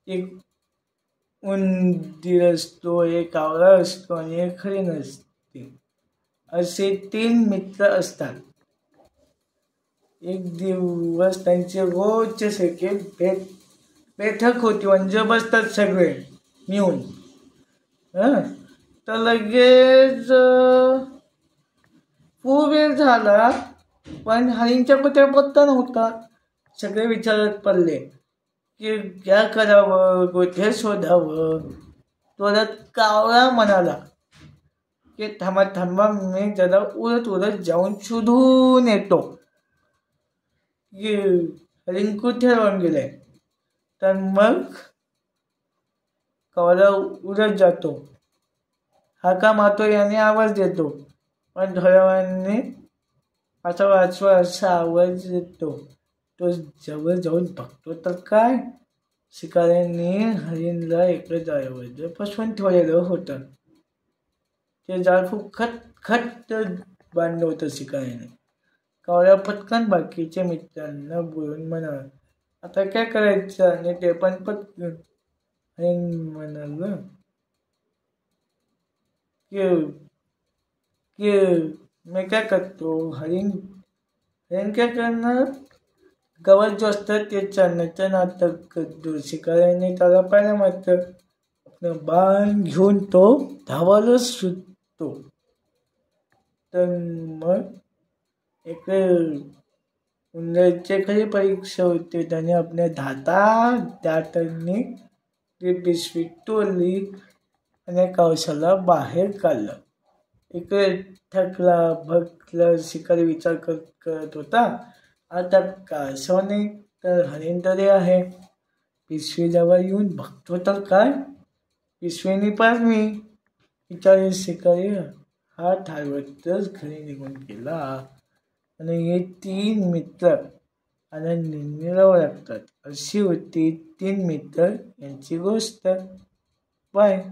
एक उंदीर असतो, एक कावळा असतो आणि एक हरिण असते. असे 3 मित्र असतात. एक दिवस त्यांचे रोजचे सारखे बैठक होती, म्हणजे बसतात सगळे मिळून. तर लगेच खूप वेळ झाला, पण हरीणच्या कुत्र्या पत्ता नव्हता. सगळे विचारत पडले की काय करावं, कुठे शोधावं. परत कावळा म्हणाला की थांबा थांबा, मी जरा उडत उडत जाऊन शोधून येतो की हरिण कुठे राहून गेले. तर मग कावळा उडत जातो, हाका मारतो याने आवाज देतो, पण थोड्या वेळाने वाचवा असा आवाज येतो. तो जवळ जाऊन बघतो तर काय, शिकाऱ्यांनी हरिणला एका जाळ्यावर फसवून ठेवलेलं होतं. ते जाळ खूप खट बांधलं होतं शिकाऱ्याने. कावळा पटकन बाकीच्या मित्रांना बोलून म्हणाला, आता काय करायचं. आणि ते पण पटकन हरिण म्हणाल की की मी काय करतो. हरिण काय करणार, गवत जो असतं ते चढण्याचं नाटक करतो. शिकाऱ्याने त्याला पाहिलं, मात्र आपलं बाण घेऊन तो धावायला सुटतो. तर मग एक उंदराची खरी परीक्षा होती. त्याने आपल्या दातांनी ती पिशवी तोडली आणि कवसाला बाहेर काढलं. इकडे थकला भकला शिकारी विचार करत होता, आता कासवाने तर हरिण तरी आहे. पिशवी जवळ येऊन बघतो तर काय, पिशवीनी मी विचारी शिकारी हात हलवतच घरी निघून गेला. आणि हे 3 मित्र आनंदीने राहू लागतात. अशी होती 3 मित्र यांची गोष्ट. बाय.